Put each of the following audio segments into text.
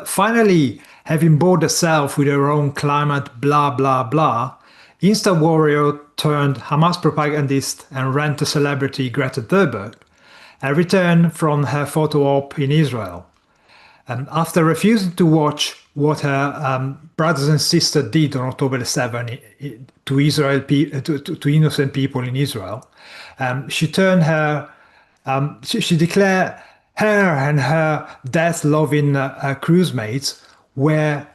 Finally, having bored herself with her own climate blah blah blah, Insta warrior turned Hamas propagandist and rant celebrity Greta Thunberg returned from her photo op in Israel. After refusing to watch what her brothers and sisters did on October 7 to to innocent people in Israel, she turned her she declared her and her death-loving cruise mates were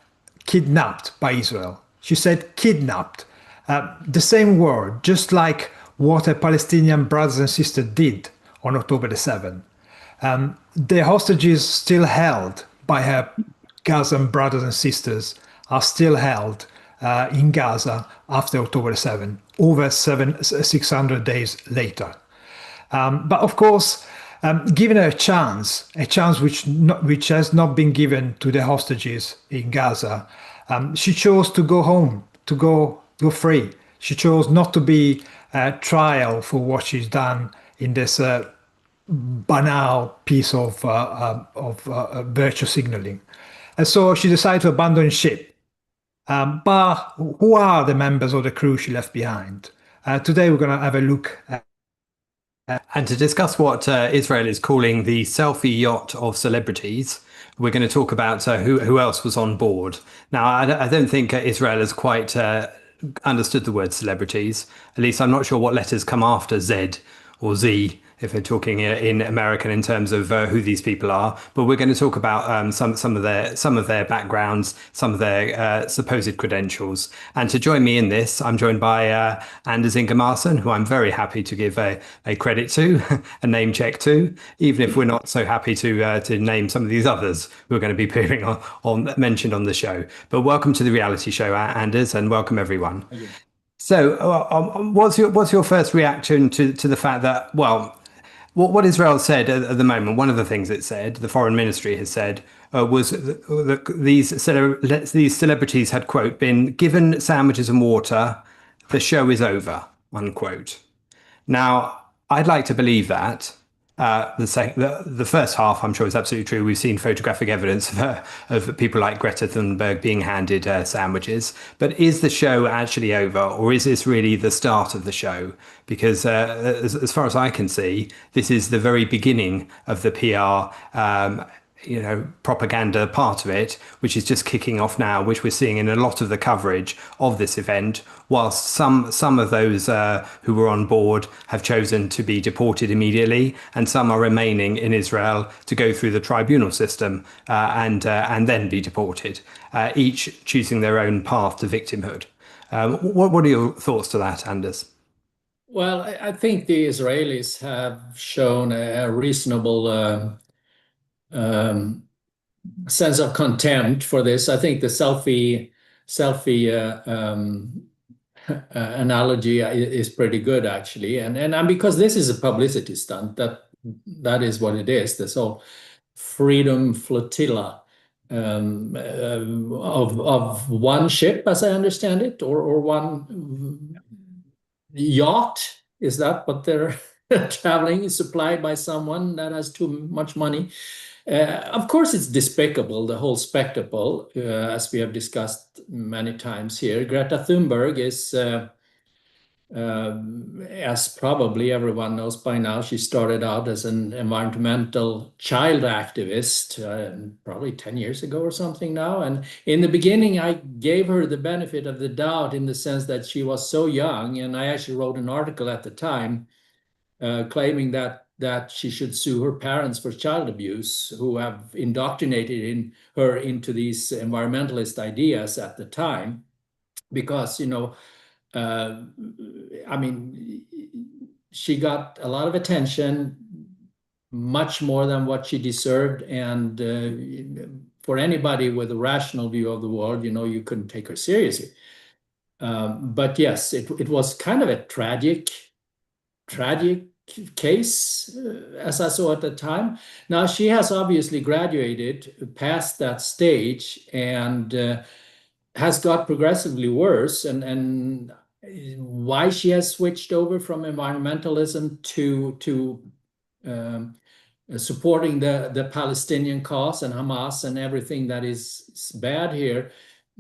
kidnapped by Israel. She said kidnapped, the same word, just like what her Palestinian brothers and sisters did on October the 7th. The hostages still held by her Gazan brothers and sisters are still held in Gaza after October the 7th, over 600 days later. But of course, given her a chance which has not been given to the hostages in Gaza, she chose to go home, to go free. She chose not to be trial for what she's done in this banal piece of virtue signaling. And so she decided to abandon ship. But who are the members of the crew she left behind? Today we're going to have a look at. And to discuss what Israel is calling the selfie yacht of celebrities, we're going to talk about who else was on board. Now, I don't think Israel has quite understood the word celebrities. At least I'm not sure what letters come after Z or Z, if they're talking in American in terms of who these people are. But we're going to talk about some of their backgrounds, some of their supposed credentials. And to join me in this, I'm joined by Anders Ingemarson, who I'm very happy to give a credit to, a name check to, even if we're not so happy to name some of these others who are going to be appearing on mentioned on the show. But welcome to the reality show, Anders, and welcome everyone. So, what's your first reaction to the fact that, well, what Israel said at the moment, one of the things it said, the foreign ministry has said, was that these celebrities had, quote, been given sandwiches and water, the show is over, unquote. Now, I'd like to believe that. The first half, I'm sure, is absolutely true. We've seen photographic evidence of people like Greta Thunberg being handed sandwiches. But is the show actually over, or is this really the start of the show? Because as far as I can see, this is the very beginning of the PR propaganda part of it, which is just kicking off now, which we're seeing in a lot of the coverage of this event, whilst some of those who were on board have chosen to be deported immediately, and some are remaining in Israel to go through the tribunal system and then be deported, each choosing their own path to victimhood. What are your thoughts to that, Anders? Well, I think the Israelis have shown a reasonable sense of contempt for this. I think the selfie analogy is pretty good, actually, and because this is a publicity stunt, that is what it is. This whole freedom flotilla of one ship, as I understand it, or one yacht. Is that what they're traveling, supplied by someone that has too much money? Of course, it's despicable, the whole spectacle, as we have discussed many times here. Greta Thunberg is, as probably everyone knows by now, she started out as an environmental child activist, probably 10 years ago or something now. And in the beginning, I gave her the benefit of the doubt in the sense that she was so young. And I actually wrote an article at the time claiming that she should sue her parents for child abuse, who have indoctrinated her into these environmentalist ideas at the time. Because, I mean, she got a lot of attention, much more than what she deserved. And for anybody with a rational view of the world, you couldn't take her seriously. But yes, it was kind of a tragic case, as I saw at the time. Now, she has obviously graduated past that stage and has got progressively worse. And why she has switched over from environmentalism to supporting the Palestinian cause and Hamas and everything that is bad here.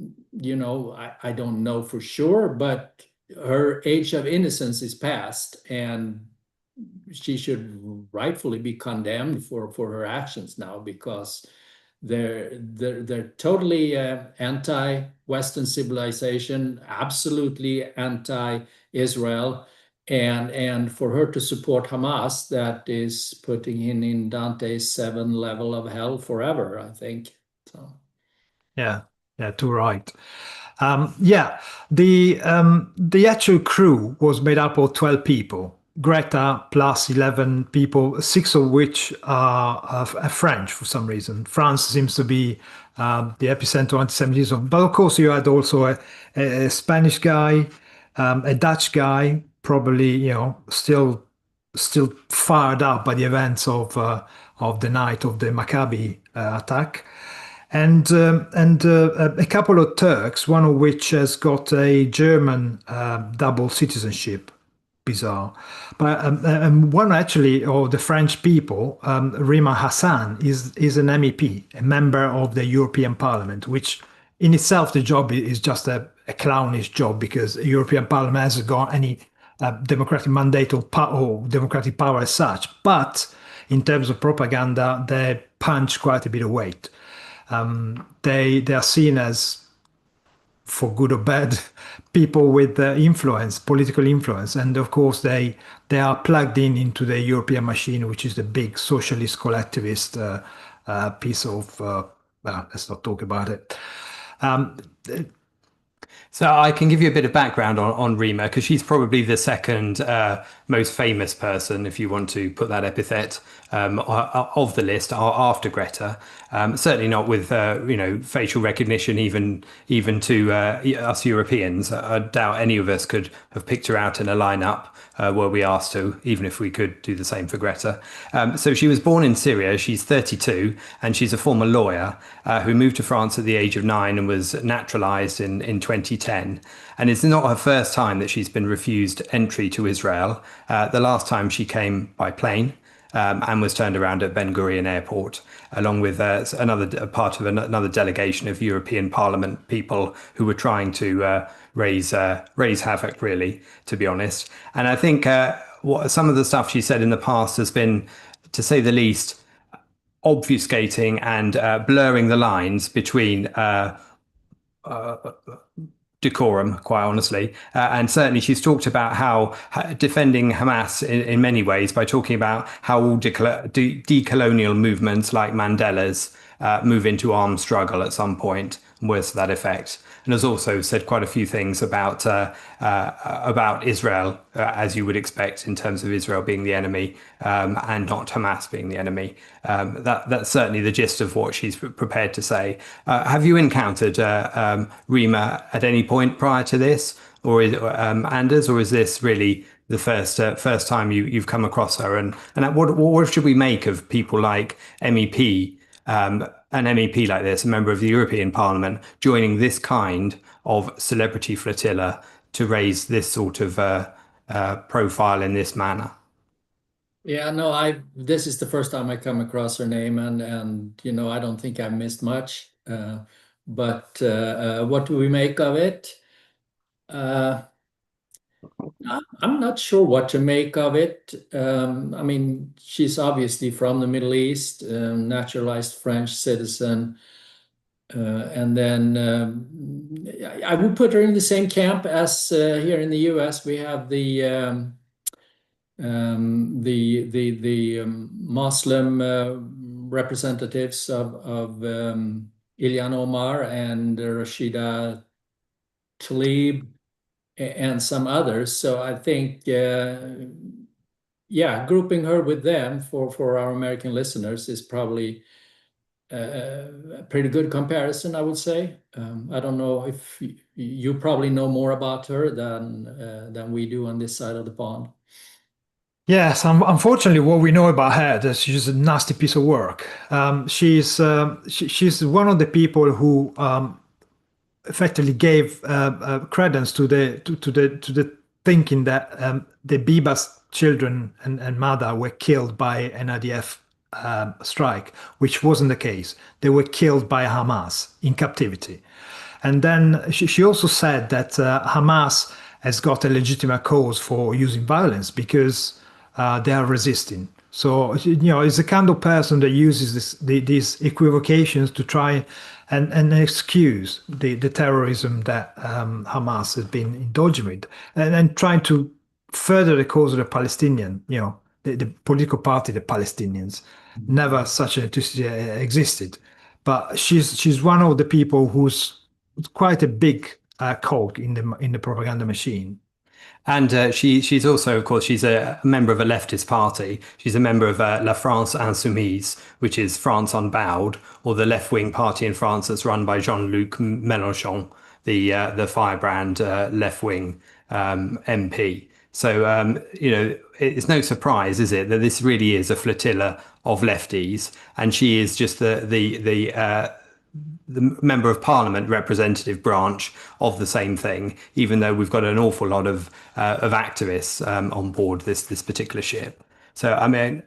I don't know for sure, but her age of innocence is past, and she should rightfully be condemned for her actions now, because they're totally anti-Western civilization, absolutely anti-Israel, and for her to support Hamas, that is putting in Dante's seven level of hell forever, I think. So. Yeah, yeah, too right. Yeah, the actual crew was made up of 12 people. Greta plus 11 people, six of which are French for some reason. France seems to be the epicenter of anti-Semitism. But of course, you had also a Spanish guy, a Dutch guy, probably still fired up by the events of the night of the Maccabi attack, and a couple of Turks, one of which has got a German double citizenship. Bizarre, but one actually of the French people, Rima Hassan, is an MEP, a member of the European Parliament, which in itself the job is just a clownish job, because the European Parliament hasn't got any democratic mandate or democratic power as such. But in terms of propaganda, they punch quite a bit of weight. They are seen as, for good or bad, people with influence, political influence, and of course they are plugged into the European machine, which is the big socialist collectivist piece of. Well, let's not talk about it. Um, So I can give you a bit of background on Rima, because she's probably the second most famous person, if you want to put that epithet, of the list after Greta. Certainly not with facial recognition, even to us Europeans. I doubt any of us could have picked her out in a lineup were we asked to, even if we could do the same for Greta. So she was born in Syria. She's 32, and she's a former lawyer who moved to France at the age of 9 and was naturalized in 2010. And it's not her first time that she's been refused entry to Israel. The last time she came by plane. And was turned around at Ben Gurion Airport, along with another part of another delegation of European Parliament people who were trying to raise havoc, really, to be honest. And I think some of the stuff she said in the past has been, to say the least, obfuscating and blurring the lines between decorum, quite honestly. And certainly she's talked about how defending Hamas in many ways by talking about how all decolonial movements like Mandela's move into armed struggle at some point, and words to that effect. And has also said quite a few things about Israel, as you would expect, in terms of Israel being the enemy and not Hamas being the enemy. That's certainly the gist of what she's prepared to say. Have you encountered Rima at any point prior to this, or Anders, or is this really the first time you've come across her? And what should we make of people like MEP? An MEP like this, a member of the European Parliament, joining this kind of celebrity flotilla to raise this sort of profile in this manner? Yeah, no, this is the first time I come across her name, and I don't think I missed much. But what do we make of it? Uh, I'm not sure what to make of it. I mean, she's obviously from the Middle East, naturalized French citizen. And then I would put her in the same camp as here in the US. We have the Muslim representatives of Ilhan Omar and Rashida Tlaib and some others. So I think, yeah, grouping her with them for our American listeners is probably a pretty good comparison, I would say. I don't know if you probably know more about her than we do on this side of the pond. Yes, unfortunately, what we know about her is she's a nasty piece of work. She's one of the people who effectively gave credence to the thinking that the Biba's children and mother were killed by an IDF strike, which wasn't the case. They were killed by Hamas in captivity. And then she also said that Hamas has got a legitimate cause for using violence because they are resisting. So, it's the kind of person that uses these equivocations to try and excuse the terrorism that Hamas has been indulging with, and trying to further the cause of the Palestinian, the political party, the Palestinians. Never such an entity existed. But she's one of the people who's quite a big cog in the propaganda machine. And she's also, of course, she's a member of a leftist party. She's a member of La France Insoumise, which is France Unbowed, or the left-wing party in France that's run by Jean-Luc Mélenchon, the firebrand left-wing MP. So, it's no surprise, is it, that this really is a flotilla of lefties, and she is just the member of parliament representative branch of the same thing, even though we've got an awful lot of activists on board this particular ship. So, I mean,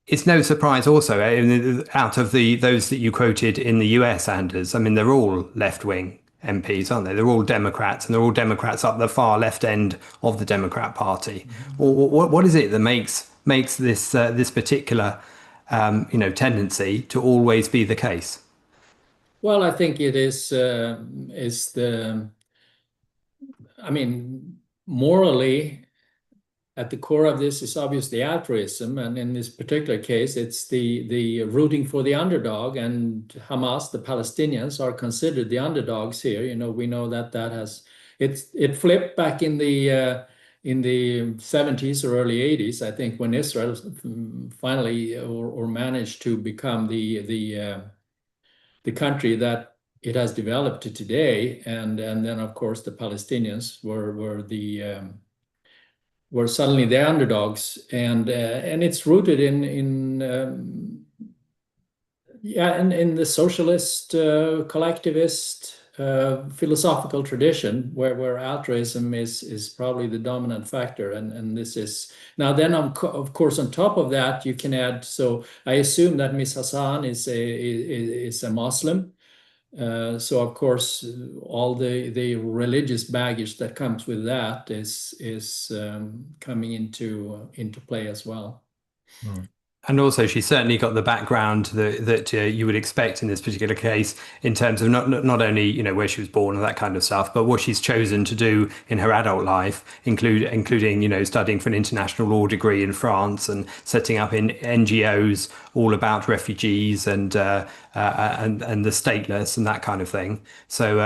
it's no surprise also, out of those that you quoted in the US, Anders, I mean, they're all left-wing MPs, aren't they? They're all Democrats, and they're all Democrats up the far left end of the Democrat Party. What is it that makes this particular tendency to always be the case? Well, I think it is I mean, morally, at the core of this is obviously altruism, and in this particular case, it's the rooting for the underdog. And Hamas, the Palestinians, are considered the underdogs here. We know that it flipped back in the 70s or early 80s, I think, when Israel finally or managed to become the country that it has developed to today, and then of course the Palestinians were suddenly the underdogs, and it's rooted in the socialist collectivist philosophical tradition where altruism is probably the dominant factor, and this is now then of course on top of that you can add, so I assume that Miss Hassan is a Muslim, so of course all the religious baggage that comes with that is coming into play as well. Mm. And also, she's certainly got the background that you would expect in this particular case, in terms of not only where she was born and that kind of stuff, but what she's chosen to do in her adult life, including studying for an international law degree in France and setting up in NGOs all about refugees and the stateless and that kind of thing. So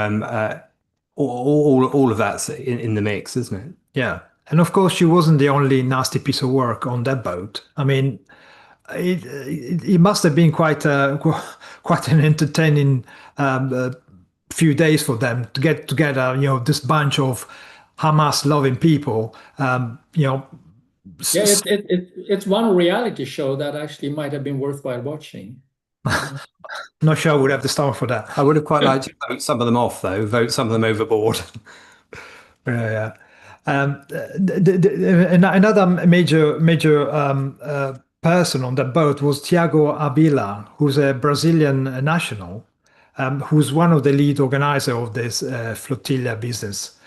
all of that's in the mix, isn't it? Yeah, and of course she wasn't the only nasty piece of work on that boat. I mean, it must have been quite an entertaining few days for them to get together, this bunch of Hamas-loving people. Yeah, it's one reality show that actually might have been worthwhile watching. Not sure I would have the stomach for that. I would have quite liked to vote some of them off, though, vote some of them overboard. Yeah. Another major person on the boat was Thiago Avila, who's a Brazilian national, who's one of the lead organizers of this Flotilla business.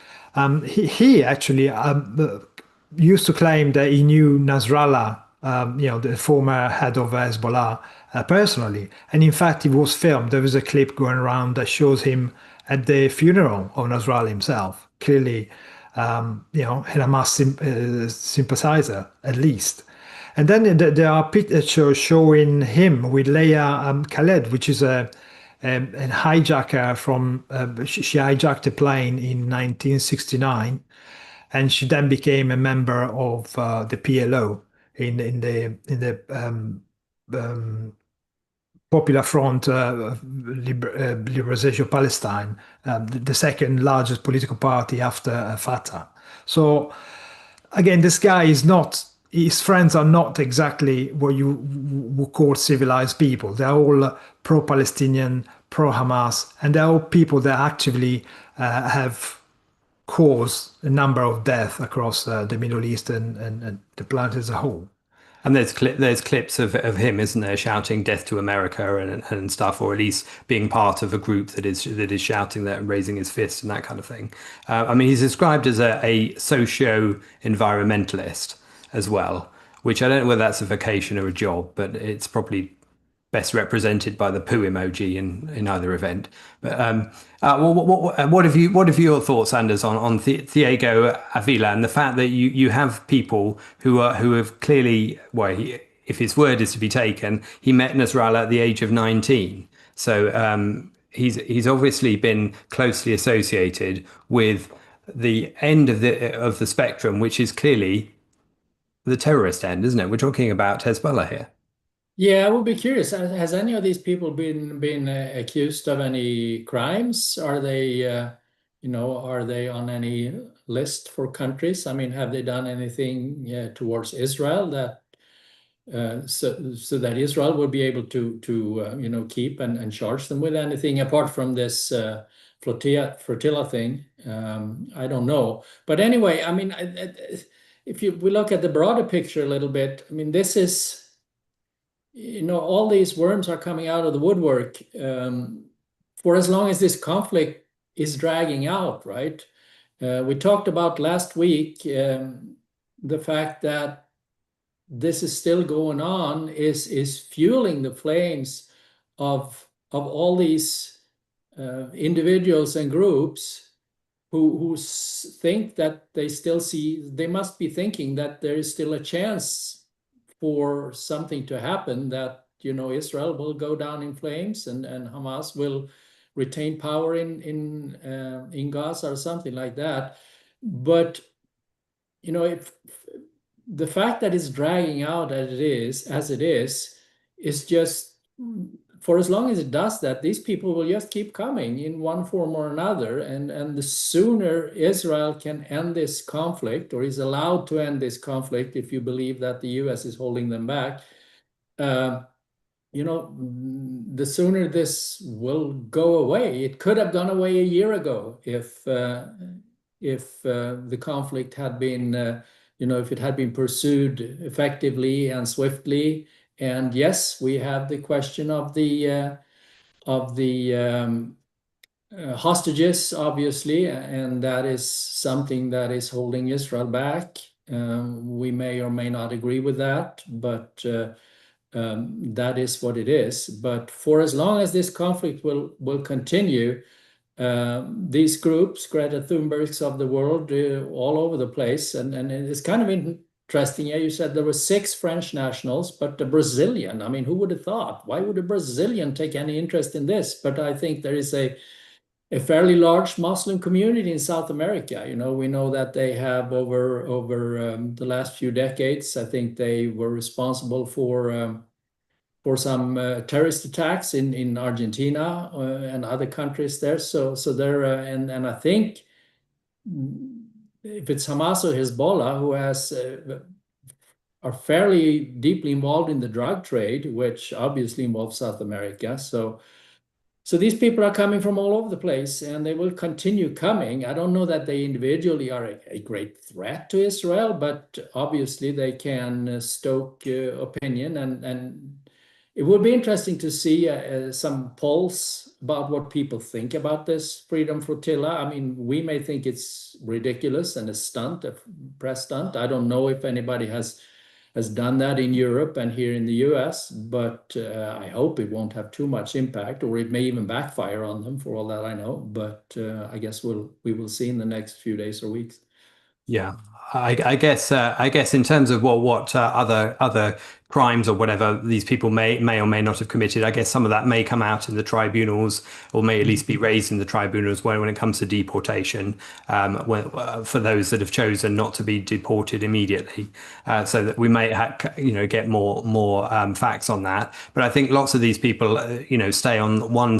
He actually used to claim that he knew Nasrallah, the former head of Hezbollah, personally. And in fact, it was filmed. There was a clip going around that shows him at the funeral of Nasrallah himself. Clearly, a Hamas sympathizer, at least. And then there are pictures showing him with Leia Khaled, which is a hijacker from. She hijacked a plane in 1969, and she then became a member of the PLO in the Popular Front Liberation of Palestine, the second largest political party after Fatah. So again, this guy is not. His friends are not exactly what you would call civilized people. They're all pro-Palestinian, pro-Hamas, and they're all people that actively have caused a number of deaths across the Middle East and the planet as a whole. And there's clips of him, isn't there, shouting "Death to America" and stuff, or at least being part of a group that is shouting that and raising his fist and that kind of thing. I mean, he's described as a socio-environmentalist as well, which I don't know whether that's a vocation or a job, but it's probably best represented by the poo emoji in either event. But what have your thoughts, Anders, on Thiago Avila and the fact that you have people who have clearly, well, if his word is to be taken, he met Nasrallah at the age of 19. So he's obviously been closely associated with the end of the spectrum, which is clearly the terrorist end, isn't it? We're talking about Hezbollah here. Yeah, I would be curious. Has any of these people been accused of any crimes? Are they, are they on any list for countries? I mean, have they done anything towards Israel that so that Israel would be able to keep and charge them with anything apart from this flotilla thing? I don't know. But anyway, I mean, if we look at the broader picture a little bit, I mean, this is. All these worms are coming out of the woodwork for as long as this conflict is dragging out, right? We talked about last week the fact that this is still going on is fueling the flames of all these individuals and groups who think that they must be thinking that there is still a chance for something to happen, that Israel will go down in flames and Hamas will retain power in Gaza or something like that. But if the fact that it's dragging out as it is just, for as long as it does that, these people will just keep coming in one form or another. And the sooner Israel can end this conflict, or is allowed to end this conflict, if you believe that the US is holding them back, the sooner this will go away. It could have gone away a year ago if the conflict had been, if it had been pursued effectively and swiftly. And yes, we have the question of the hostages, obviously, and that is something that is holding Israel back. We may or may not agree with that, but that is what it is. But for as long as this conflict will continue, these groups, Greta Thunbergs of the world, all over the place, and it's kind of interesting. Yeah, you said there were 6 French nationals, but the Brazilian, I mean, who would have thought? Why would a Brazilian take any interest in this? But I think there is a fairly large Muslim community in South America. We know that they have over the last few decades, I think they were responsible for some terrorist attacks in Argentina and other countries there. So they're and I think if it's Hamas or Hezbollah who are fairly deeply involved in the drug trade, which obviously involves South America. So these people are coming from all over the place, and they will continue coming. I don't know that they individually are a great threat to Israel, but obviously they can stoke opinion, and it would be interesting to see some polls about what people think about this Freedom Flotilla. I mean, we may think it's ridiculous and a stunt, a press stunt. I don't know if anybody has done that in Europe and here in the US, but I hope it won't have too much impact, or it may even backfire on them, for all that I know. But I guess we will see in the next few days or weeks. Yeah, I guess in terms of what other crimes or whatever these people may or may not have committed, I guess some of that may come out in the tribunals, or may at least be raised in the tribunals when it comes to deportation, for those that have chosen not to be deported immediately, so that we may get more facts on that. But I think lots of these people stay on one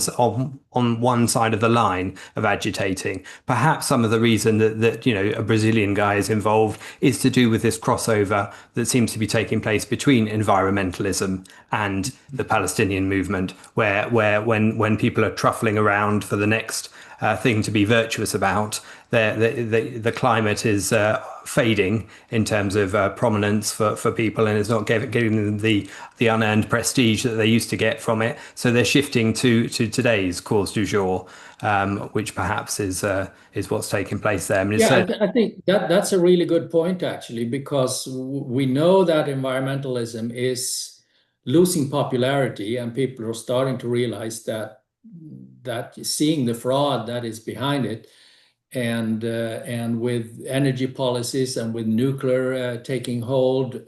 side of the line of agitating. Perhaps some of the reason that a Brazilian guy is involved is to do with this crossover that seems to be taking place between environmentalism and the Palestinian movement, where when people are truffling around for the next thing to be virtuous about, the climate is fading in terms of prominence for people, and it's not giving them the unearned prestige that they used to get from it. So they're shifting to today's cause du jour, which perhaps is what's taking place there. I mean, Yeah, I think that's a really good point, actually, because we know that environmentalism is losing popularity, and people are starting to realize that seeing the fraud that is behind it, and with energy policies and with nuclear taking hold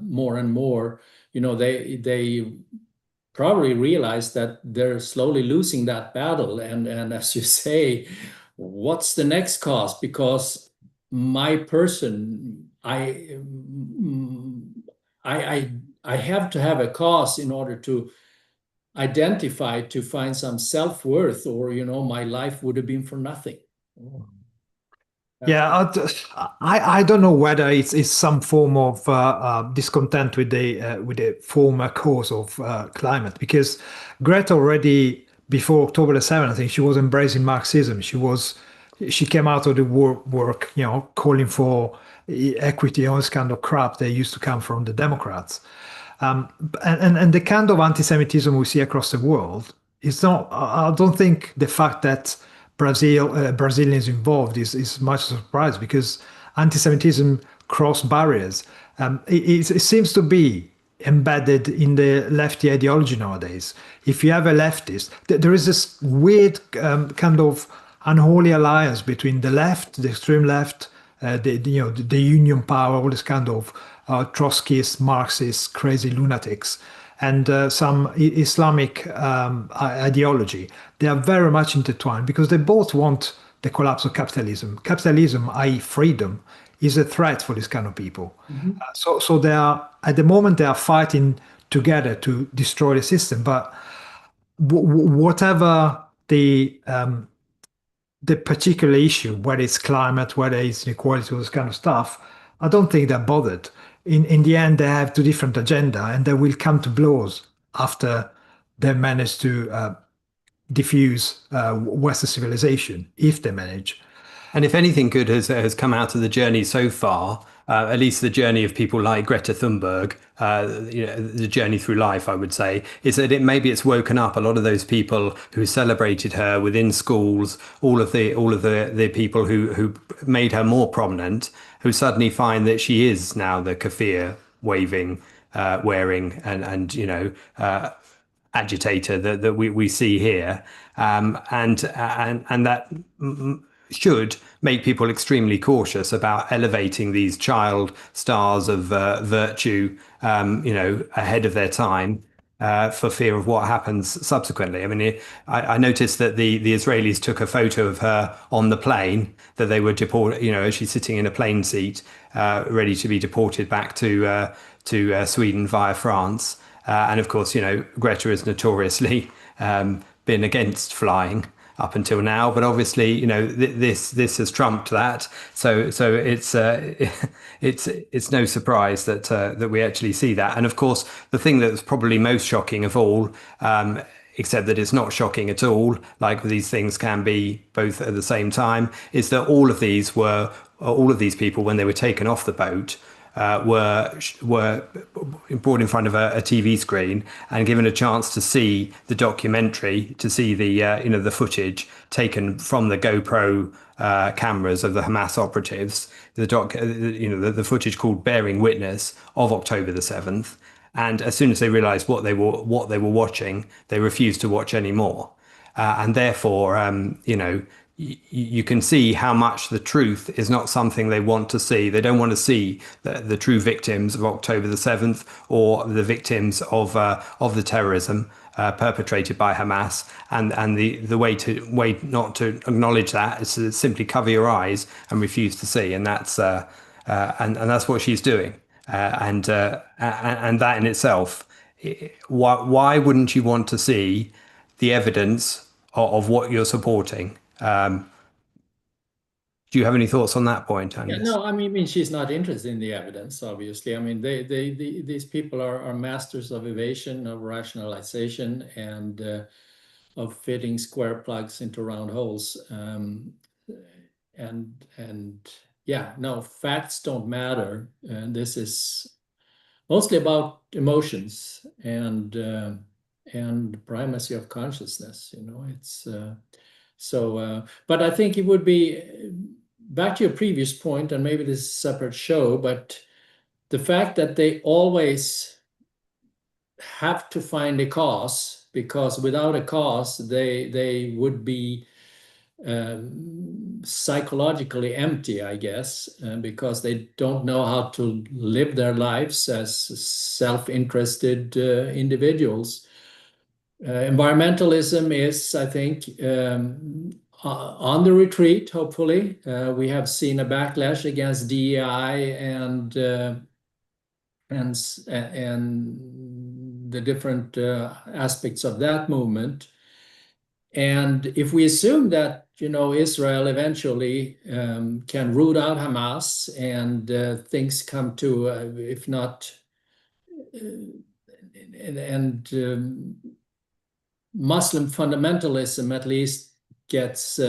more and more, they probably realize that they're slowly losing that battle. And as you say, what's the next cause? Because my person, I have to have a cause in order to identify, to find some self-worth, or my life would have been for nothing. Yeah, I don't know whether it's some form of discontent with the former cause of climate, because Greta already before October the 7th, I think she was embracing Marxism. She came out of the work, calling for equity, all this kind of crap that used to come from the Democrats. And the kind of anti-Semitism we see across the world is not. I don't think the fact that Brazilians involved is much a surprise, because anti-Semitism cross barriers. It seems to be embedded in the lefty ideology nowadays. If you have a leftist, there is this weird kind of unholy alliance between the left, the extreme left, the union power, all this kind of Trotskyists, Marxists, crazy lunatics, and some Islamic ideology. They are very much intertwined because they both want the collapse of capitalism. Capitalism, i.e., freedom, is a threat for this kind of people. So they are, at the moment, they are fighting together to destroy the system. But whatever the particular issue, whether it's climate, whether it's inequality, all this kind of stuff, I don't think they're bothered. In the end, they have two different agenda, and they will come to blows after they manage to diffuse Western civilization, if they manage. And if anything good has come out of the journey so far, at least the journey of people like Greta Thunberg, the journey through life, I would say, is that it's woken up a lot of those people who celebrated her within schools, all of the people who made her more prominent, who suddenly find that she is now the keffiyeh waving, wearing, and agitator that we see here, and that should make people extremely cautious about elevating these child stars of virtue, ahead of their time, for fear of what happens subsequently. I mean, I noticed that the Israelis took a photo of her on the plane that they were deported. As she's sitting in a plane seat, ready to be deported back to Sweden via France. And of course, Greta has notoriously been against flying up until now, but obviously, this has trumped that. So it's no surprise that we actually see that. And of course, the thing that's probably most shocking of all, except that it's not shocking at all, like these things can be both at the same time, is that all of these people, when they were taken off the boat, were brought in front of a TV screen and given a chance to see the documentary, to see the footage taken from the GoPro cameras of the Hamas operatives, the footage called "Bearing Witness" of October the 7th. And as soon as they realised what they were watching, they refused to watch anymore. And therefore, you can see how much the truth is not something they want to see. They don't want to see the true victims of October the 7th, or the victims of the terrorism perpetrated by Hamas. And the way not to acknowledge that is to simply cover your eyes and refuse to see. And that's that's what she's doing. And that in itself, why wouldn't you want to see the evidence of what you're supporting? Do you have any thoughts on that point, Yeah, Agnes? no, I mean, she's not interested in the evidence, obviously. I mean, these people are masters of evasion, of rationalization, and of fitting square plugs into round holes. And yeah, no, facts don't matter. And this is mostly about emotions and primacy of consciousness. It's but I think it would be back to your previous point, and maybe this is a separate show, but the fact that they always have to find a cause, because without a cause, they would be psychologically empty, I guess, because they don't know how to live their lives as self-interested individuals. Environmentalism is, I think, on the retreat, hopefully. We have seen a backlash against DEI and the different aspects of that movement. And if we assume that, Israel eventually can root out Hamas and things come to, if not, and Muslim fundamentalism at least gets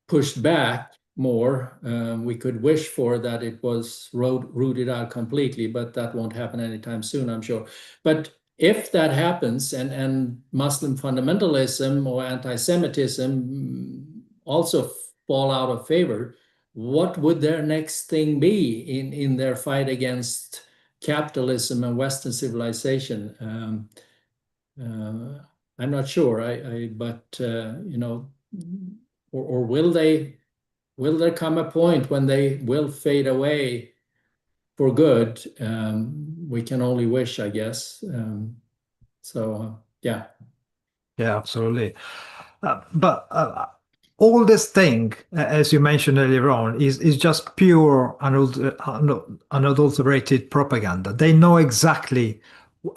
pushed back more. We could wish for that it was rooted out completely, but that won't happen anytime soon, I'm sure. But if that happens and Muslim fundamentalism or anti-Semitism also fall out of favor, what would their next thing be in their fight against capitalism and Western civilization? I'm not sure. But or will there come a point when they will fade away for good? We can only wish, I guess. Yeah. Yeah, absolutely. But all this thing, as you mentioned earlier on, is just pure unadulterated propaganda. They know exactly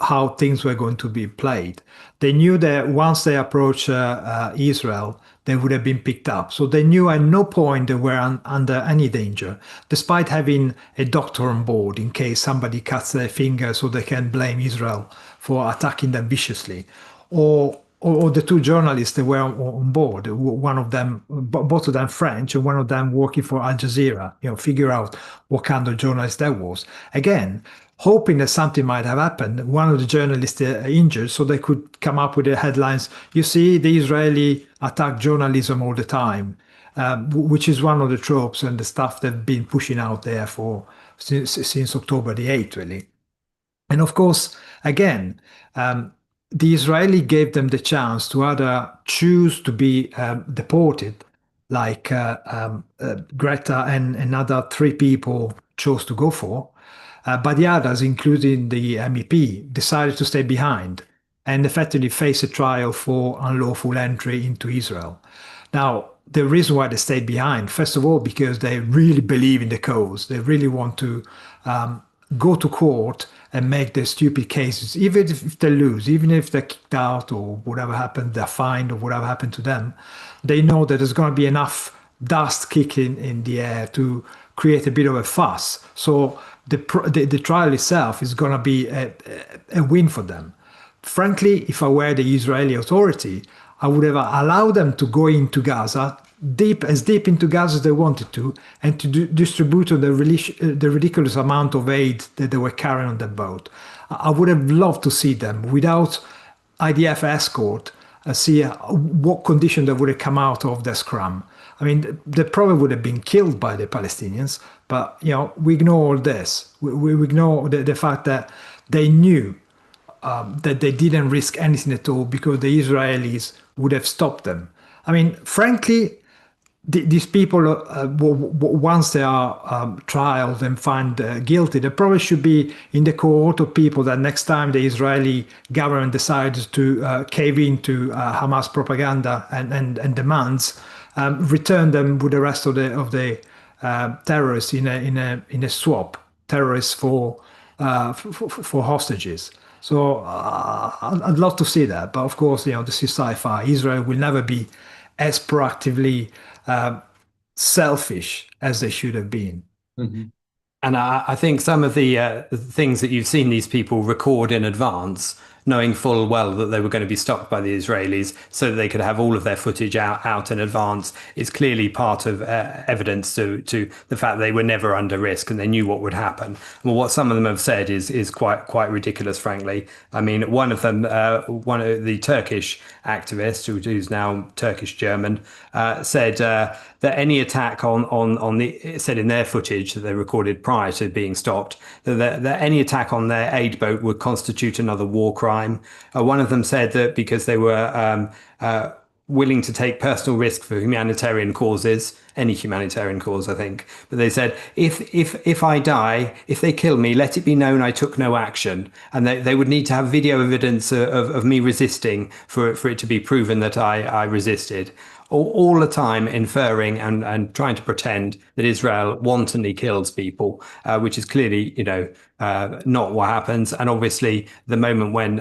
how things were going to be played. They knew that once they approached Israel, they would have been picked up. So they knew at no point they were under any danger, despite having a doctor on board in case somebody cuts their finger so they can blame Israel for attacking them viciously. Or the two journalists that were on board, one of them, both of them French, and one of them working for Al Jazeera, figure out what kind of journalist that was. Again, hoping that something might have happened. One of the journalists injured, so they could come up with the headlines. You see, the Israeli attack journalism all the time, which is one of the tropes and the stuff they've been pushing out there since October the 8th, really. And of course, again, the Israeli gave them the chance to either choose to be deported, like Greta and another three people chose to go for, but the others, including the MEP, decided to stay behind and effectively face a trial for unlawful entry into Israel. Now, the reason why they stayed behind, first of all, because they really believe in the cause. They really want to go to court and make their stupid cases, even if they lose, even if they're kicked out or whatever happened, they're fined or whatever happened to them. They know that there's going to be enough dust kicking in the air to create a bit of a fuss. So the trial itself is going to be a win for them. Frankly, if I were the Israeli authority, I would have allowed them to go into Gaza, as deep into Gaza as they wanted to, and to distribute the ridiculous amount of aid that they were carrying on the boat. I would have loved to see them without IDF escort, see what condition they would have come out of the scrum. I mean, they probably would have been killed by the Palestinians, but we ignore all this. We ignore the fact that they knew that they didn't risk anything at all because the Israelis would have stopped them. I mean, frankly, these people, once they are trialed and found guilty, they probably should be in the cohort of people that next time the Israeli government decides to cave into Hamas propaganda and demands, return them with the rest of the terrorists in a swap, terrorists for hostages. So I'd love to see that, but of course, this is sci-fi. Israel will never be as proactively selfish as they should have been. Mm-hmm. And I think some of the things that you've seen these people record in advance knowing full well that they were going to be stopped by the Israelis so that they could have all of their footage out in advance, is clearly part of evidence to the fact they were never under risk and they knew what would happen. Well, what some of them have said is quite ridiculous, frankly. I mean, one of them, one of the Turkish activists, who's now Turkish German, said that any attack on the, it said in their footage that they recorded prior to being stopped, that any attack on their aid boat would constitute another war crime. One of them said that because they were willing to take personal risk for humanitarian causes, any humanitarian cause, I think. But they said, if I die, if they kill me, let it be known I took no action. And they would need to have video evidence of me resisting for it to be proven that I resisted. All the time inferring and trying to pretend that Israel wantonly kills people, which is clearly, not what happens. And obviously, the moment when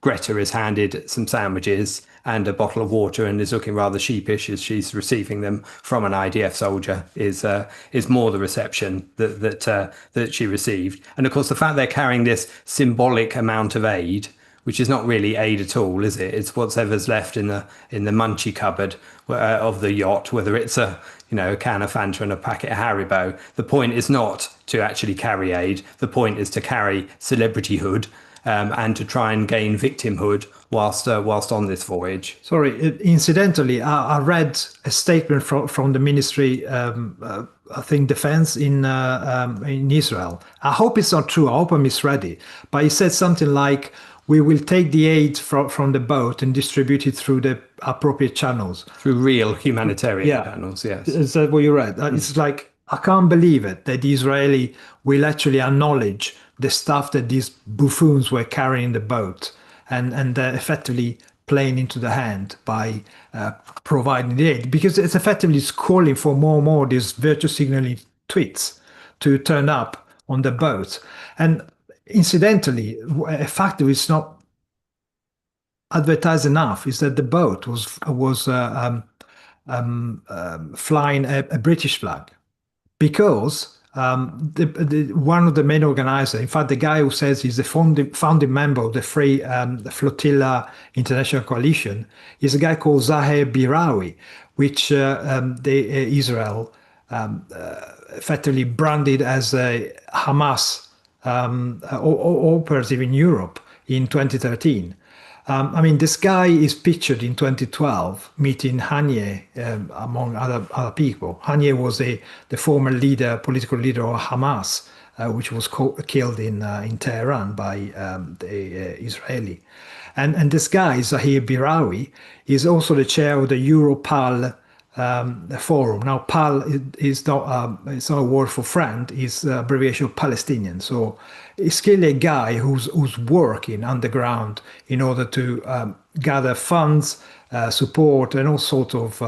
Greta is handed some sandwiches and a bottle of water and is looking rather sheepish as she's receiving them from an IDF soldier is more the reception that she received. And of course, the fact they're carrying this symbolic amount of aid, which is not really aid at all, is it? It's whatever's left in the munchie cupboard of the yacht, whether it's a can of Fanta and a packet of Haribo. The point is not to actually carry aid. The point is to carry celebrityhood and to try and gain victimhood whilst on this voyage. Sorry, incidentally, I read a statement from the Ministry, I think, Defense in Israel. I hope it's not true. I hope I misread it. But it said something like, we will take the aid from the boat and distribute it through the appropriate channels. Through real humanitarian channels, yes. Is that what you read? It's like, I can't believe it that the Israeli will actually acknowledge the stuff that these buffoons were carrying in the boat and effectively playing into the hand by providing the aid. Because it's effectively calling for more and more these virtue signaling tweets to turn up on the boat. And incidentally, a fact that is not advertised enough is that the boat was flying a British flag, because one of the main organizers, in fact, the guy who says he's the founding member of the Free Flotilla International Coalition, is a guy called Zaher Birawi, which Israel effectively branded as a Hamas operative in Europe in 2013. I mean, this guy is pictured in 2012 meeting Haniyeh, among other people. Haniyeh was the former political leader of Hamas, which was killed in Tehran by the Israeli. And this guy, Zahir Birawi, is also the chair of the Euro-PAL forum. Now, PAL is not it's not a word for friend; it's an abbreviation of Palestinian. So it's clearly a guy who's working underground in order to gather funds, support, and all sorts of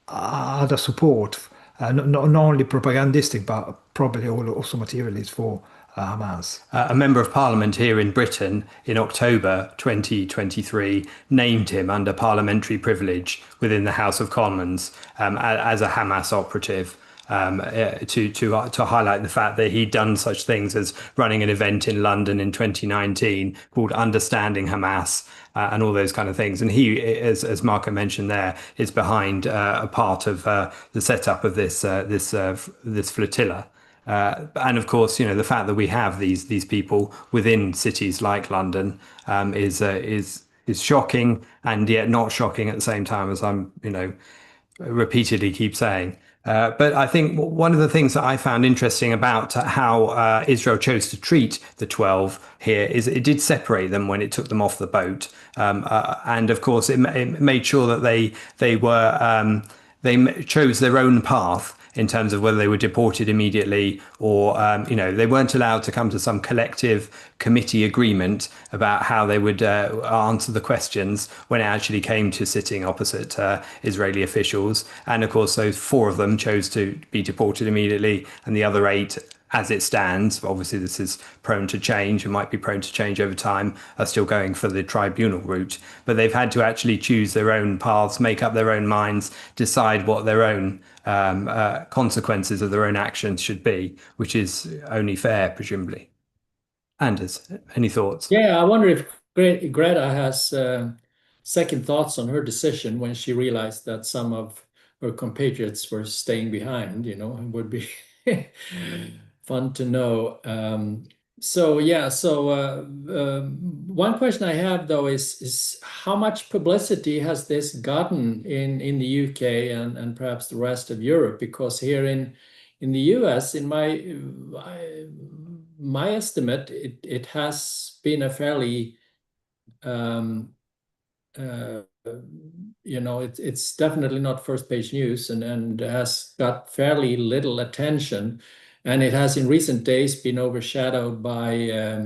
other support, not only propagandistic, but probably also materialist for Hamas. A member of parliament here in Britain in October 2023 named him under parliamentary privilege within the House of Commons as a Hamas operative. To highlight the fact that he'd done such things as running an event in London in 2019 called Understanding Hamas and all those kind of things. And he, as Marco mentioned there, is behind a part of the setup of this flotilla. And of course, the fact that we have these people within cities like London is shocking, and yet not shocking at the same time, as I'm repeatedly keep saying. But I think one of the things that I found interesting about how Israel chose to treat the 12 here is it did separate them when it took them off the boat, and of course it made sure that they chose their own path in terms of whether they were deported immediately or, they weren't allowed to come to some collective committee agreement about how they would answer the questions when it actually came to sitting opposite Israeli officials. And of course, those 4 of them chose to be deported immediately, and the other 8, as it stands, obviously this is prone to change and might be prone to change over time, are still going for the tribunal route. But they've had to actually choose their own paths, make up their own minds, decide what their own consequences of their own actions should be, which is only fair, presumably. Anders, any thoughts? Yeah, I wonder if Greta has second thoughts on her decision when she realized that some of her compatriots were staying behind. It would be fun to know. So yeah, so one question I have though is how much publicity has this gotten in the UK and perhaps the rest of Europe? Because here in the US, in my estimate, it has been a fairly uh, it's definitely not first page news and has got fairly little attention. And it has in recent days been overshadowed by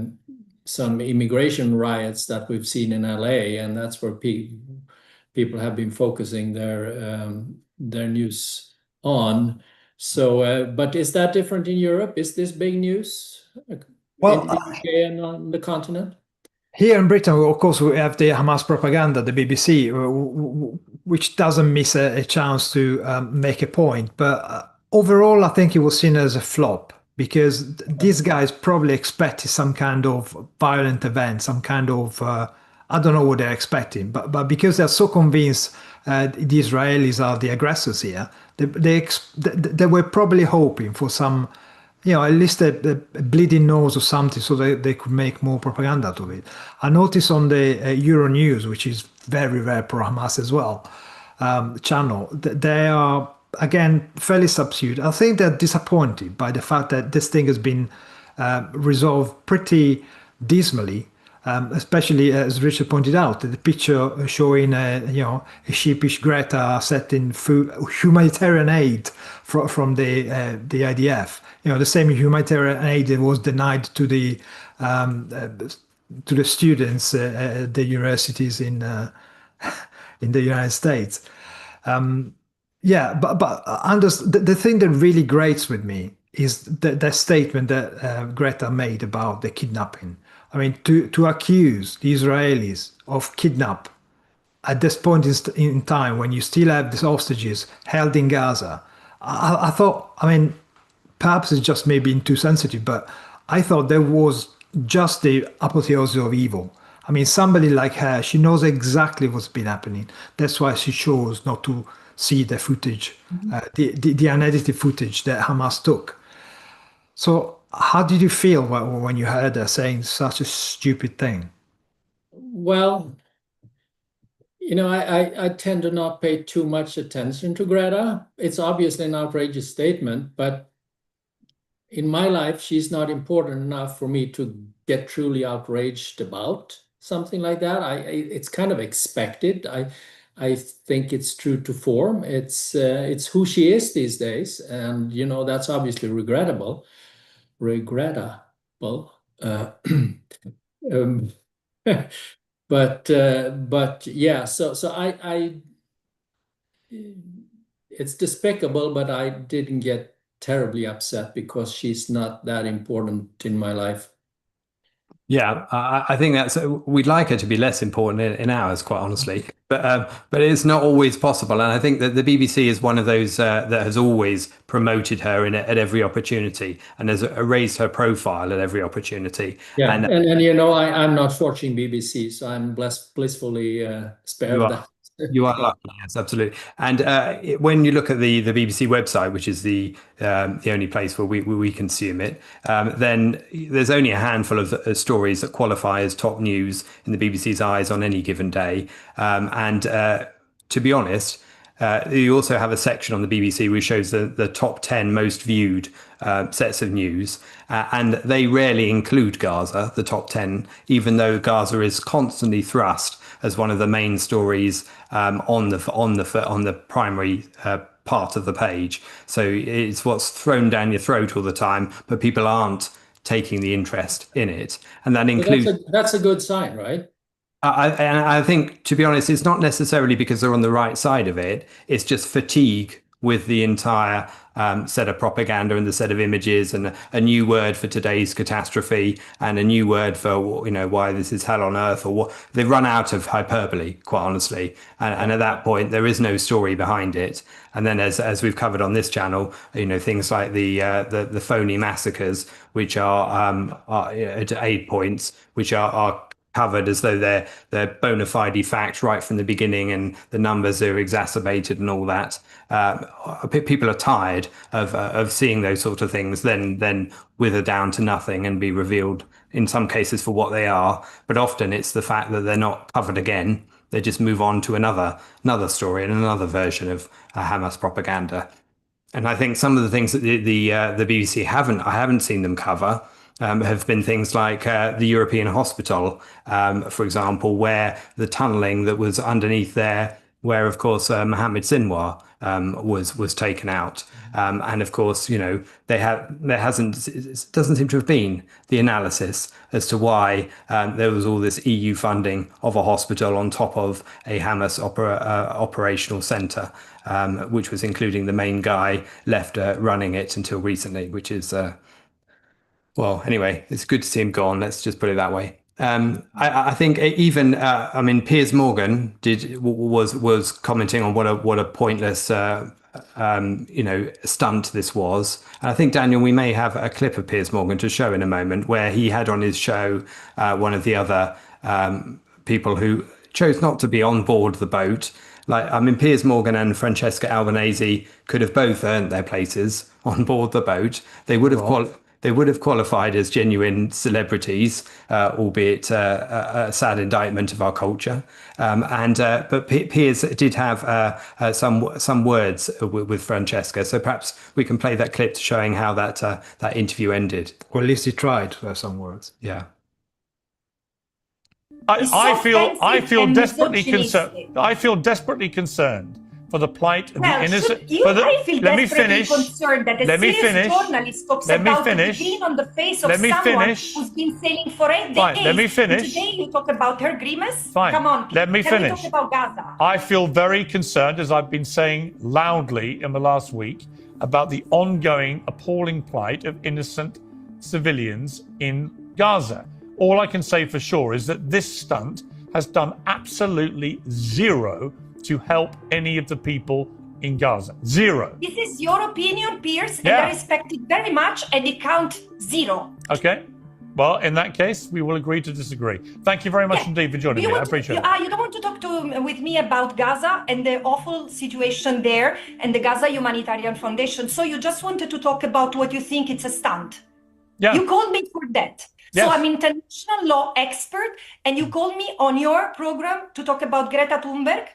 some immigration riots that we've seen in LA. And that's where people have been focusing their news on. So, but is that different in Europe? Is this big news in Well, the UK and on the continent? here in Britain, of course, we have the Hamas propaganda, the BBC, which doesn't miss a chance to make a point. But overall, I think it was seen as a flop because these guys probably expected some kind of violent event, some kind of, I don't know what they're expecting, but because they're so convinced the Israelis are the aggressors here, they were probably hoping for some, at least a bleeding nose or something so they could make more propaganda out of it. I noticed on the Euronews, which is very, very pro-Hamas as well, channel, they are, again, fairly subdued. I think they're disappointed by the fact that this thing has been resolved pretty dismally. Especially as Richard pointed out, the picture showing a sheepish Greta setting food humanitarian aid from the IDF. The same humanitarian aid that was denied to the students at the universities in the United States. Yeah, but Anders, the thing that really grates with me is the statement that Greta made about the kidnapping. I mean, to accuse the Israelis of kidnap at this point in time when you still have these hostages held in Gaza, I thought, I mean, perhaps it's just me being too sensitive, but I thought there was just the apotheosis of evil. I mean, somebody like her, she knows exactly what's been happening. That's why she chose not to see the footage, the unedited footage that Hamas took. So, how did you feel when you heard her saying such a stupid thing? Well, I tend to not pay too much attention to Greta. It's obviously an outrageous statement, but in my life, she's not important enough for me to get truly outraged about something like that. It's kind of expected. I think it's true to form. It's who she is these days, and that's obviously regrettable. Um, but yeah, so I it's despicable, but I didn't get terribly upset because she's not that important in my life. Yeah, I think that's we'd like her to be less important in ours, quite honestly, but it's not always possible. And I think that the BBC is one of those that has always promoted her at every opportunity and has raised her profile at every opportunity. Yeah, And I'm not watching BBC, so I'm blissfully spared you that. are. You are lucky, yes, absolutely. And when you look at the BBC website, which is the only place where we consume it, then there's only a handful of stories that qualify as top news in the BBC's eyes on any given day. And to be honest, you also have a section on the BBC which shows the top 10 most viewed sets of news, and they rarely include Gaza, the top 10, even though Gaza is constantly thrust as one of the main stories on the primary part of the page. So it's what's thrown down your throat all the time, but people aren't taking the interest in it, and that includes. That's a good sign, right? And I think, to be honest, it's not necessarily because they're on the right side of it. It's just fatigue with the entire set of propaganda and the set of images, and a new word for today's catastrophe, and a new word for why this is hell on earth, or what they've run out of hyperbole, quite honestly. And at that point, there is no story behind it. And then, as we've covered on this channel, things like the phony massacres, which are at aid points, which are covered as though they're bona fide facts right from the beginning, and the numbers are exacerbated and all that. People are tired of seeing those sort of things then wither down to nothing and be revealed in some cases for what they are. But often it's the fact that they're not covered again. They just move on to another story and another version of Hamas propaganda. And I think some of the things that the BBC I haven't seen them cover, have been things like the European hospital, for example, where the tunnelling that was underneath there, where of course Mohammed Sinwar was taken out, and of course there doesn't seem to have been the analysis as to why there was all this EU funding of a hospital on top of a Hamas operational centre, which was including the main guy left running it until recently, which is. Well, anyway, it's good to see him gone. Let's just put it that way. I think even Piers Morgan was commenting on what a pointless stunt this was. And I think, Daniel, we may have a clip of Piers Morgan to show in a moment, where he had on his show one of the other people who chose not to be on board the boat. Piers Morgan and Francesca Albanese could have both earned their places on board the boat. They would have qualified as genuine celebrities, albeit a sad indictment of our culture. But Piers did have some words with Francesca, so perhaps we can play that clip showing how that interview ended. Or at least he tried to have some words. Yeah. I feel desperately concerned. I feel desperately concerned for the plight of the innocent. I feel desperately concerned that a serious journalist talks about the grin on the face of someone who's been sailing for 8 days. Fine, let me finish. And today you talk about her grimace? Fine. Come on, let me can finish. we talk about Gaza? I feel very concerned, as I've been saying loudly in the last week, about the ongoing appalling plight of innocent civilians in Gaza. All I can say for sure is that this stunt has done absolutely zero to help any of the people in Gaza. Zero. This is your opinion, Piers, and Yeah. I respect it very much, and it counts 0. Okay. Well, in that case, we will agree to disagree. Thank you very much indeed for joining me. I appreciate it. You don't want to talk with me about Gaza and the awful situation there and the Gaza Humanitarian Foundation. So you just wanted to talk about what you think it's a stunt. Yeah. You called me for that. Yes. So I'm international law expert, and you called me on your program to talk about Greta Thunberg.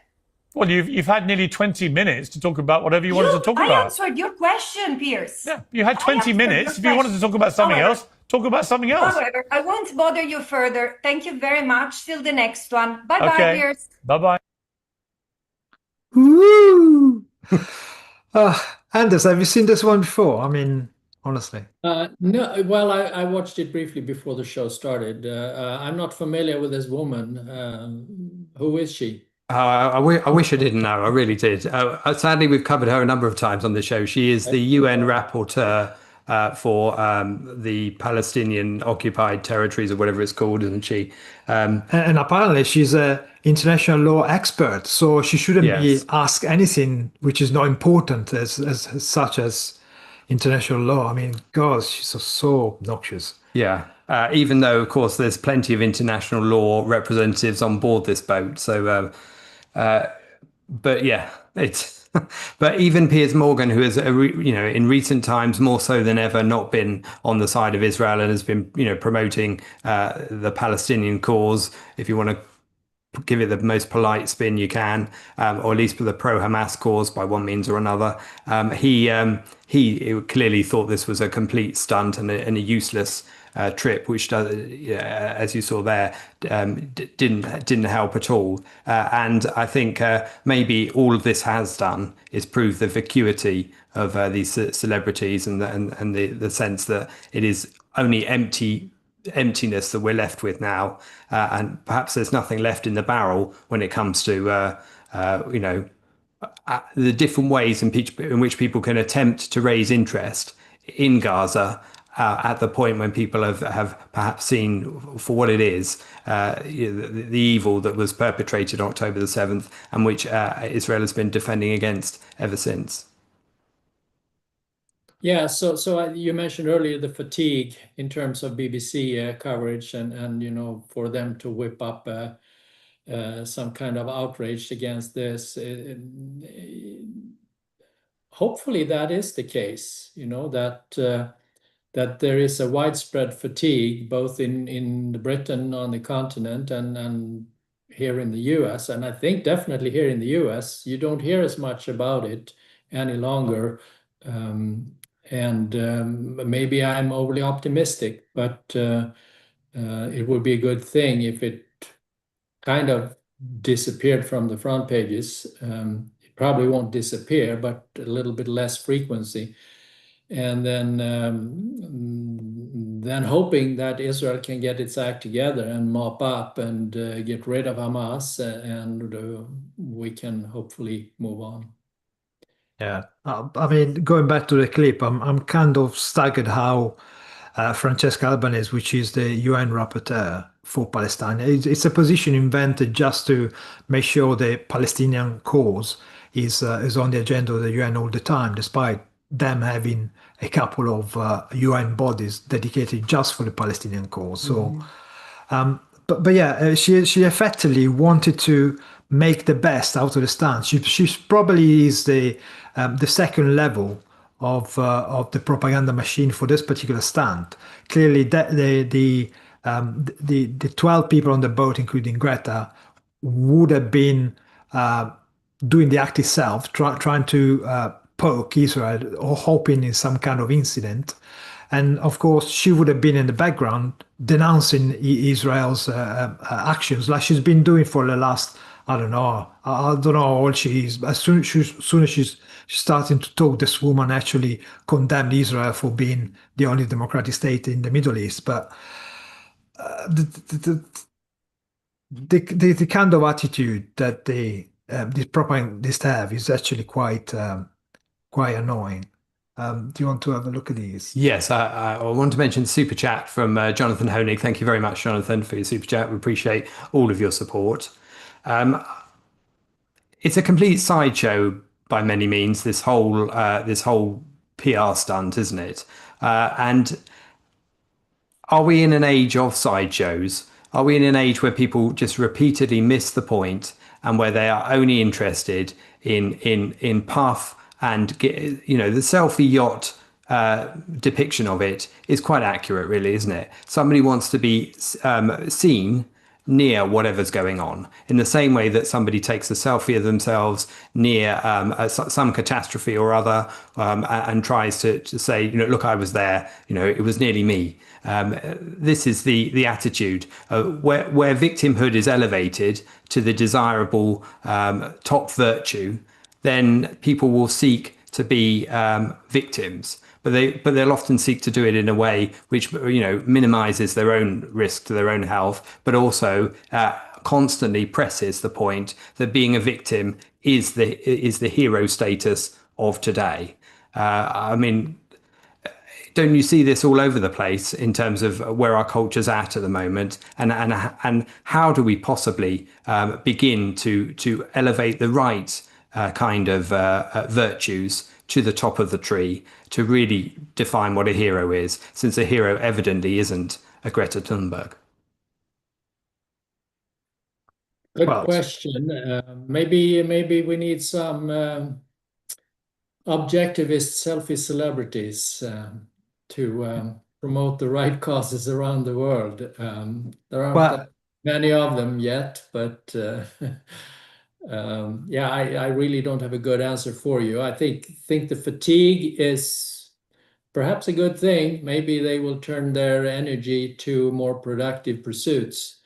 Well, you've had nearly 20 minutes to talk about whatever you wanted to talk about. I answered your question, Piers. Yeah, you had 20 minutes. If you wanted to talk about something else, talk about something else. However, I won't bother you further. Thank you very much. Till the next one. Bye-bye, Okay. Piers. Bye-bye. Woo! Anders, have you seen this one before? I mean, honestly. No, well, I watched it briefly before the show started. I'm not familiar with this woman. Who is she? I wish I didn't know. I really did. Sadly, we've covered her a number of times on the show. She is the UN rapporteur for the Palestinian occupied territories, or whatever it's called, isn't she? And apparently she's an international law expert, so she shouldn't be asked anything which is not important as such as international law. I mean, God, she's so obnoxious. Yeah. Even though, of course, there's plenty of international law representatives on board this boat. So, but yeah, it's. But even Piers Morgan, who has, in recent times more so than ever, not been on the side of Israel and has been, promoting the Palestinian cause, if you want to give it the most polite spin you can, or at least for the pro-Hamas cause by one means or another, he clearly thought this was a complete stunt and a useless trip, which, as you saw there, didn't help at all. And I think maybe all of this has done is prove the vacuity of these celebrities and the sense that it is only emptiness that we're left with now, and perhaps there's nothing left in the barrel when it comes to the different ways in which people can attempt to raise interest in Gaza at the point when people have perhaps seen for what it is, the evil that was perpetrated on October the 7th, and which Israel has been defending against ever since. Yeah, so you mentioned earlier the fatigue in terms of BBC coverage, and for them to whip up some kind of outrage against this. Hopefully that is the case, that there is a widespread fatigue both in Britain, on the continent, and here in the US. And I think definitely here in the US, you don't hear as much about it any longer. Maybe I'm overly optimistic, but it would be a good thing if it kind of disappeared from the front pages. It probably won't disappear, but a little bit less frequency. And then hoping that Israel can get its act together and mop up and get rid of Hamas, and we can hopefully move on. Yeah, I mean, going back to the clip, I'm kind of staggered how Francesca Albanese, which is the UN rapporteur for Palestine, it's a position invented just to make sure the Palestinian cause is on the agenda of the UN all the time, despite them having a couple of UN bodies dedicated just for the Palestinian cause. So, but yeah, she effectively wanted to make the best out of the stance. She probably is the second level of the propaganda machine for this particular stand. Clearly, the 12 people on the boat, including Greta, would have been doing the act itself, trying to poke Israel or hoping in some kind of incident. And of course, she would have been in the background denouncing Israel's actions, like she's been doing for the last, I don't know how old she is. As soon as she's starting to talk, this woman actually condemned Israel for being the only democratic state in the Middle East. But the kind of attitude that these propagandists have is actually quite annoying. Do you want to have a look at these? Yes, I want to mention super chat from Jonathan Honig. Thank you very much, Jonathan, for your super chat. We appreciate all of your support. It's a complete sideshow by many means, this whole PR stunt, isn't it? And are we in an age of sideshows? Are we in an age where people just repeatedly miss the point, and where they are only interested in puff and the selfie yacht depiction of it is quite accurate, really, isn't it? Somebody wants to be seen near whatever's going on, in the same way that somebody takes a selfie of themselves near some catastrophe or other, and tries to say, look, I was there, it was nearly me. This is the attitude where victimhood is elevated to the desirable top virtue. Then people will seek to be victims, but they'll often seek to do it in a way which minimizes their own risk to their own health, but also constantly presses the point that being a victim is the hero status of today. I mean, don't you see this all over the place in terms of where our culture's at the moment, and how do we possibly begin to elevate the right kind of virtues to the top of the tree to really define what a hero is, since a hero evidently isn't a Greta Thunberg? Good question. Maybe we need some objectivist selfie celebrities to promote the right causes around the world. There aren't that many of them yet, but yeah, I really don't have a good answer for you. I think the fatigue is perhaps a good thing. Maybe they will turn their energy to more productive pursuits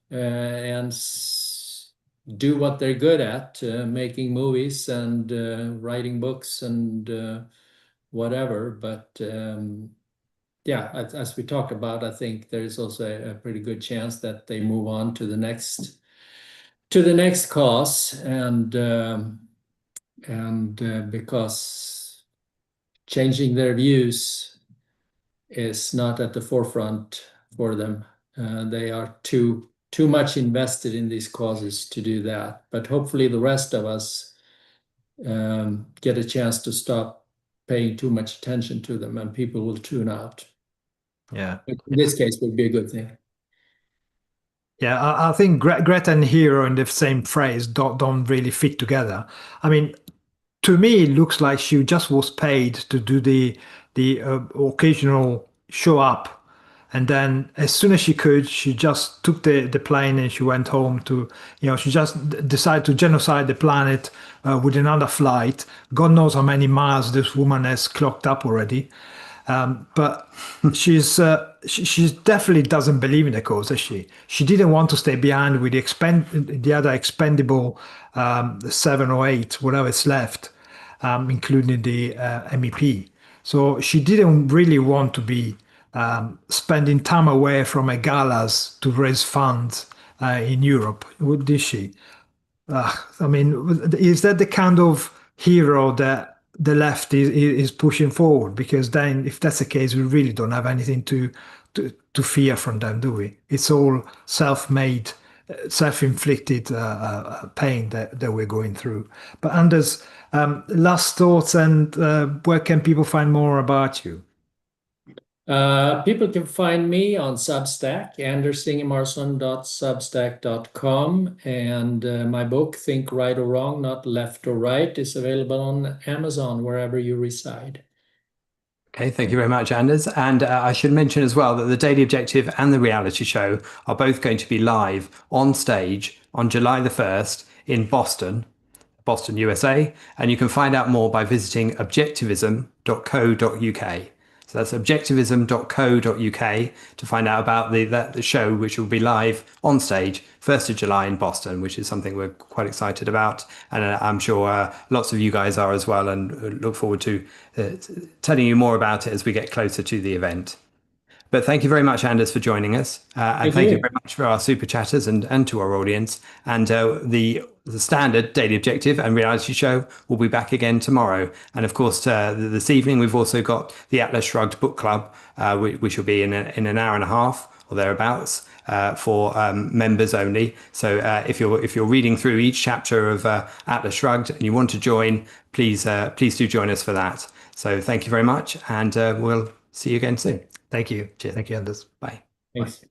and do what they're good at, making movies and writing books and whatever. But yeah, as we talked about, I think there's also a pretty good chance that they move on to the next cause. And and because changing their views is not at the forefront for them. They are too much invested in these causes to do that. But hopefully the rest of us get a chance to stop paying too much attention to them, and people will tune out. Yeah. In this case, would be a good thing. Yeah, I think Greta and hero in the same phrase don't really fit together. I mean, to me, it looks like she just was paid to do the occasional show up, and then as soon as she could, she just took the plane and she went home to, she just decided to genocide the planet with another flight. God knows how many miles this woman has clocked up already. But she definitely doesn't believe in the cause, does she? She didn't want to stay behind with the other expendable 7 or 8, whatever is left, including the MEP. So she didn't really want to be spending time away from a galas to raise funds in Europe, did she? I mean, is that the kind of hero that the left is pushing forward? Because then, if that's the case, we really don't have anything to fear from them, do we? It's all self-made, self-inflicted pain that we're going through. But Anders, last thoughts, and where can people find more about you? People can find me on Substack, andersingemarson.substack.com, and my book, Think Right or Wrong, Not Left or Right, is available on Amazon, wherever you reside. Okay, thank you very much, Anders. And I should mention as well that the Daily Objective and the reality show are both going to be live on stage on July the 1st in Boston, USA. And you can find out more by visiting objectivism.co.uk. So that's objectivism.co.uk to find out about the show, which will be live on stage 1st of July in Boston, which is something we're quite excited about. And I'm sure lots of you guys are as well, and look forward to telling you more about it as we get closer to the event. But thank you very much, Anders, for joining us. And thank you very much for our super chatters and to our audience. And the standard Daily Objective and reality show will be back again tomorrow. And of course, this evening, we've also got the Atlas Shrugged Book Club, which will be in an hour and a half or thereabouts for members only. So if you're reading through each chapter of Atlas Shrugged and you want to join, please do join us for that. So thank you very much, and we'll see you again soon. Thank you. Cheers. Thank you, Anders. Bye. Thanks. Bye.